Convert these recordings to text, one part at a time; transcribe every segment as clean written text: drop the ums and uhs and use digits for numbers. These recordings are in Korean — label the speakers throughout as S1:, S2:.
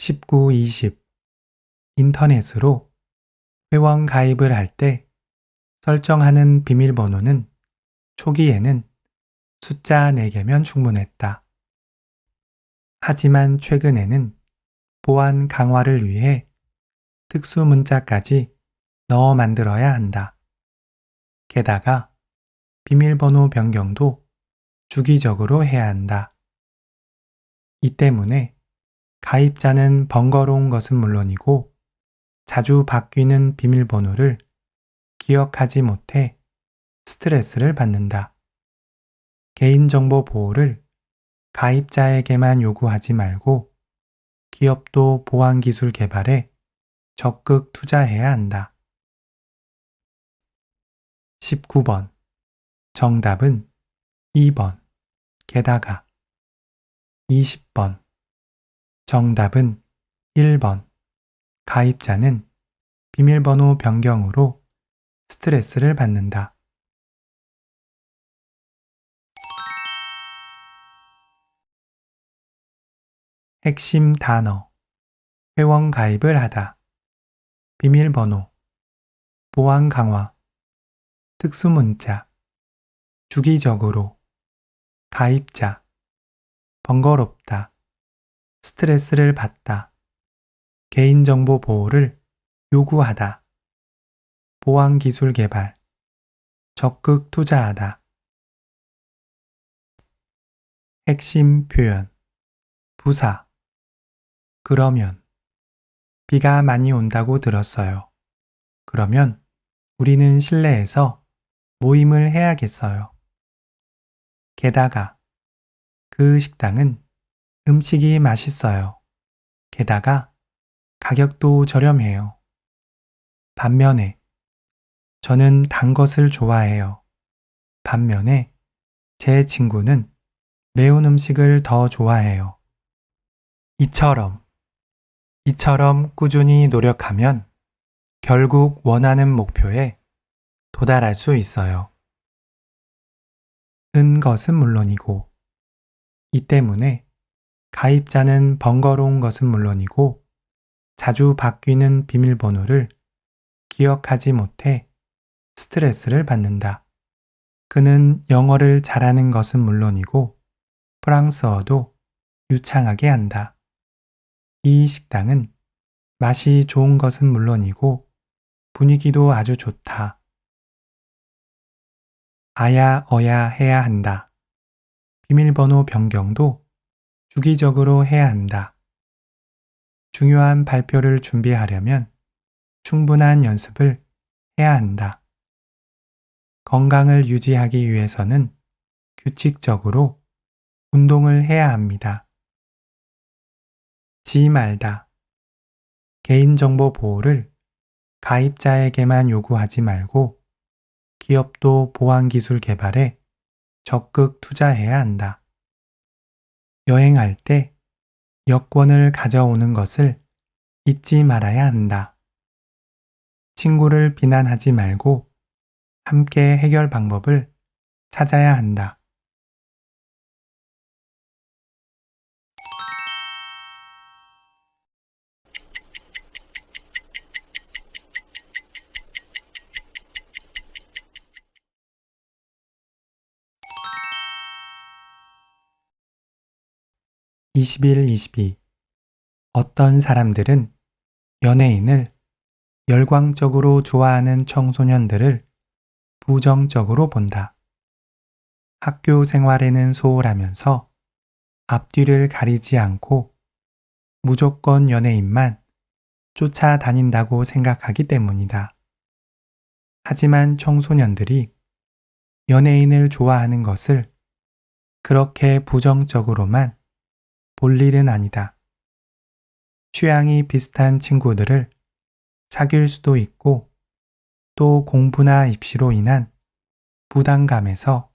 S1: 19, 20. 인터넷으로 회원 가입을 할 때 설정하는 비밀번호는 초기에는 숫자 4개면 충분했다. 하지만 최근에는 보안 강화를 위해 특수 문자까지 넣어 만들어야 한다. 게다가 비밀번호 변경도 주기적으로 해야 한다. 이 때문에 가입자는 번거로운 것은 물론이고 자주 바뀌는 비밀번호를 기억하지 못해 스트레스를 받는다. 개인정보 보호를 가입자에게만 요구하지 말고 기업도 보안기술 개발에 적극 투자해야 한다. 19번. 정답은 2번. 게다가 20번. 정답은 1번. 가입자는 비밀번호 변경으로 스트레스를 받는다. 핵심 단어. 회원 가입을 하다. 비밀번호. 보안 강화. 특수문자. 주기적으로. 가입자. 번거롭다. 스트레스를 받다. 개인정보 보호를 요구하다. 보안기술 개발. 적극 투자하다. 핵심 표현. 부사. 그러면. 비가 많이 온다고 들었어요. 그러면 우리는 실내에서 모임을 해야겠어요. 게다가 그 식당은 음식이 맛있어요. 게다가 가격도 저렴해요. 반면에 저는 단 것을 좋아해요. 반면에 제 친구는 매운 음식을 더 좋아해요. 이처럼 꾸준히 노력하면 결국 원하는 목표에 도달할 수 있어요. 은 것은 물론이고, 이 때문에 가입자는 번거로운 것은 물론이고 자주 바뀌는 비밀번호를 기억하지 못해 스트레스를 받는다. 그는 영어를 잘하는 것은 물론이고 프랑스어도 유창하게 한다. 이 식당은 맛이 좋은 것은 물론이고 분위기도 아주 좋다. 아야 어야 해야 한다. 비밀번호 변경도 주기적으로 해야 한다. 중요한 발표를 준비하려면 충분한 연습을 해야 한다. 건강을 유지하기 위해서는 규칙적으로 운동을 해야 합니다. 지 말다. 개인정보 보호를 가입자에게만 요구하지 말고 기업도 보안기술 개발에 적극 투자해야 한다. 여행할 때 여권을 가져오는 것을 잊지 말아야 한다. 친구를 비난하지 말고 함께 해결 방법을 찾아야 한다. (21, 22) 어떤 사람들은 연예인을 열광적으로 좋아하는 청소년들을 부정적으로 본다. 학교 생활에는 소홀하면서 앞뒤를 가리지 않고 무조건 연예인만 쫓아다닌다고 생각하기 때문이다. 하지만 청소년들이 연예인을 좋아하는 것을 그렇게 부정적으로만 볼 일은 아니다. 취향이 비슷한 친구들을 사귈 수도 있고 또 공부나 입시로 인한 부담감에서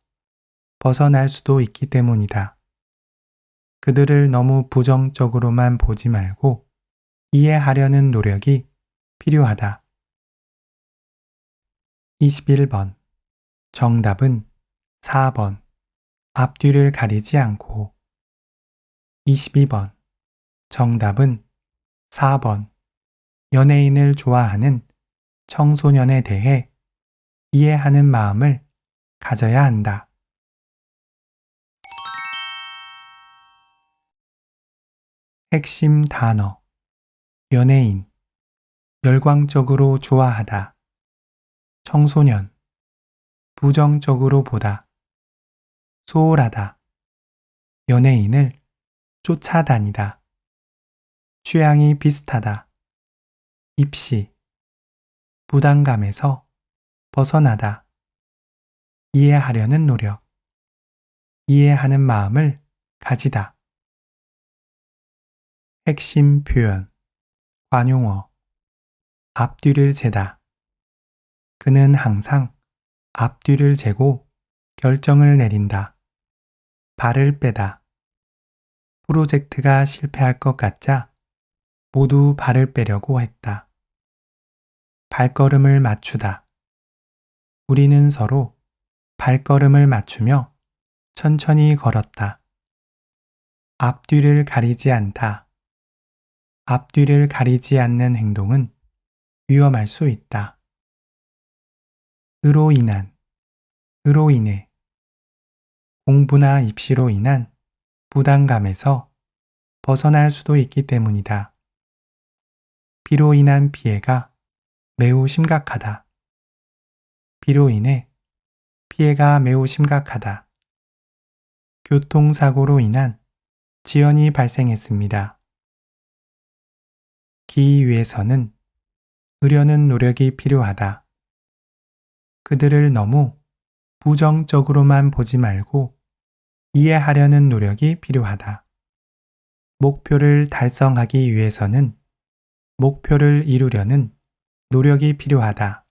S1: 벗어날 수도 있기 때문이다. 그들을 너무 부정적으로만 보지 말고 이해하려는 노력이 필요하다. 21번. 정답은 4번. 앞뒤를 가리지 않고. 22번. 정답은 4번. 연예인을 좋아하는 청소년에 대해 이해하는 마음을 가져야 한다. 핵심 단어. 연예인, 열광적으로 좋아하다. 청소년, 부정적으로 보다. 소홀하다. 연예인을 쫓아다니다. 취향이 비슷하다. 입시, 부담감에서 벗어나다. 이해하려는 노력, 이해하는 마음을 가지다. 핵심 표현, 관용어, 앞뒤를 재다. 그는 항상 앞뒤를 재고 결정을 내린다. 발을 빼다. 프로젝트가 실패할 것 같자 모두 발을 빼려고 했다. 발걸음을 맞추다. 우리는 서로 발걸음을 맞추며 천천히 걸었다. 앞뒤를 가리지 않다. 앞뒤를 가리지 않는 행동은 위험할 수 있다. 으로 인한, 으로 인해. 공부나 입시로 인한 부담감에서 벗어날 수도 있기 때문이다. 비로 인한 피해가 매우 심각하다. 비로 인해 피해가 매우 심각하다. 교통사고로 인한 지연이 발생했습니다. 기위해서는 으려는 노력이 필요하다. 그들을 너무 부정적으로만 보지 말고 이해하려는 노력이 필요하다. 목표를 달성하기 위해서는 목표를 이루려는 노력이 필요하다.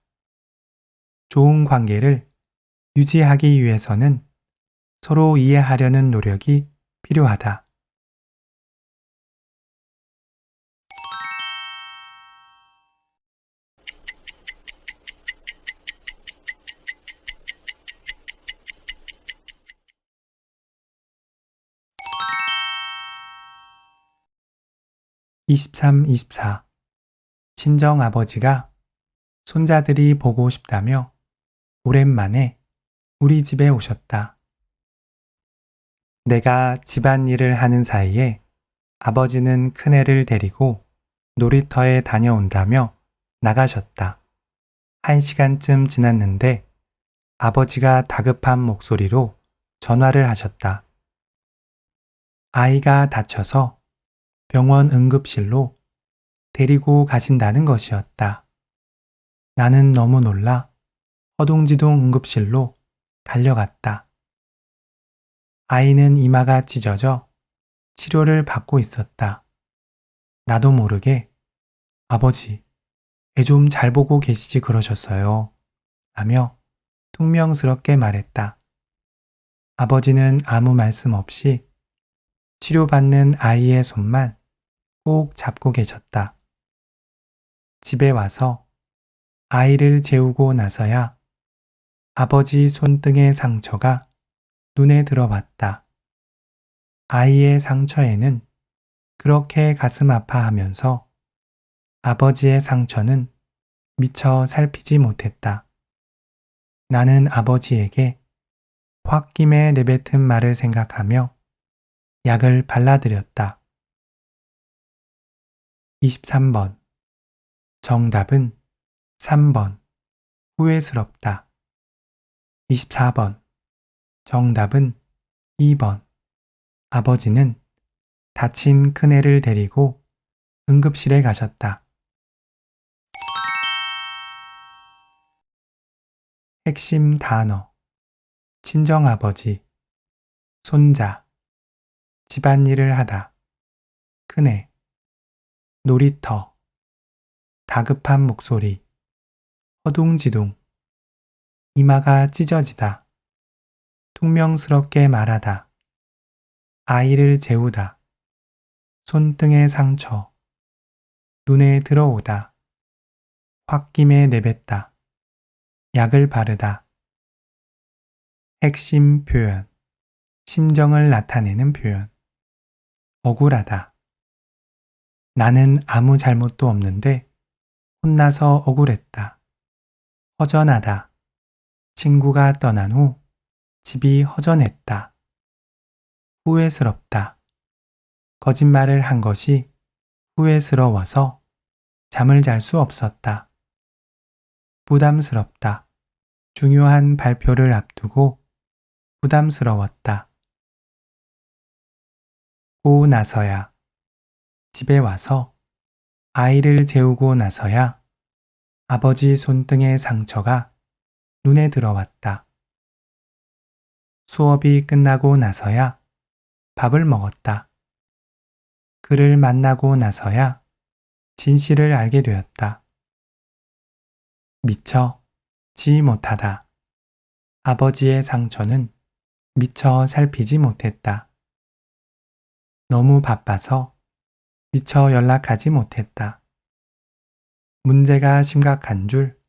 S1: 좋은 관계를 유지하기 위해서는 서로 이해하려는 노력이 필요하다. (23, 24) 친정아버지가 손자들이 보고 싶다며 오랜만에 우리 집에 오셨다. 내가 집안일을 하는 사이에 아버지는 큰애를 데리고 놀이터에 다녀온다며 나가셨다. 1시간쯤 지났는데 아버지가 다급한 목소리로 전화를 하셨다. 아이가 다쳐서 병원 응급실로 데리고 가신다는 것이었다. 나는 너무 놀라 허둥지둥 응급실로 달려갔다. 아이는 이마가 찢어져 치료를 받고 있었다. 나도 모르게 아버지, 애 좀 잘 보고 계시지 그러셨어요. 라며 퉁명스럽게 말했다. 아버지는 아무 말씀 없이 치료받는 아이의 손만 꼭 잡고 계셨다. 집에 와서 아이를 재우고 나서야 아버지 손등의 상처가 눈에 들어왔다. 아이의 상처에는 그렇게 가슴 아파하면서 아버지의 상처는 미처 살피지 못했다. 나는 아버지에게 홧김에 내뱉은 말을 생각하며 약을 발라드렸다. 23번. 정답은 3번. 후회스럽다. 24번. 정답은 2번. 아버지는 다친 큰애를 데리고 응급실에 가셨다. 핵심 단어. 친정아버지, 손자, 집안일을 하다, 큰애, 놀이터, 다급한 목소리, 허둥지둥, 이마가 찢어지다, 퉁명스럽게 말하다, 아이를 재우다, 손등의 상처, 눈에 들어오다, 홧김에 내뱉다, 약을 바르다. 핵심 표현, 심정을 나타내는 표현. 억울하다, 나는 아무 잘못도 없는데 혼나서 억울했다. 허전하다. 친구가 떠난 후 집이 허전했다. 후회스럽다. 거짓말을 한 것이 후회스러워서 잠을 잘 수 없었다. 부담스럽다. 중요한 발표를 앞두고 부담스러웠다. 고 나서야. 집에 와서 아이를 재우고 나서야 아버지 손등의 상처가 눈에 들어왔다. 수업이 끝나고 나서야 밥을 먹었다. 그를 만나고 나서야 진실을 알게 되었다. 미처 지 못하다. 아버지의 상처는 미처 살피지 못했다. 너무 바빠서 미처 연락하지 못했다. 문제가 심각한 줄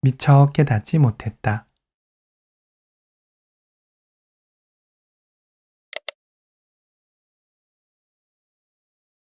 S1: 미처 깨닫지 못했다.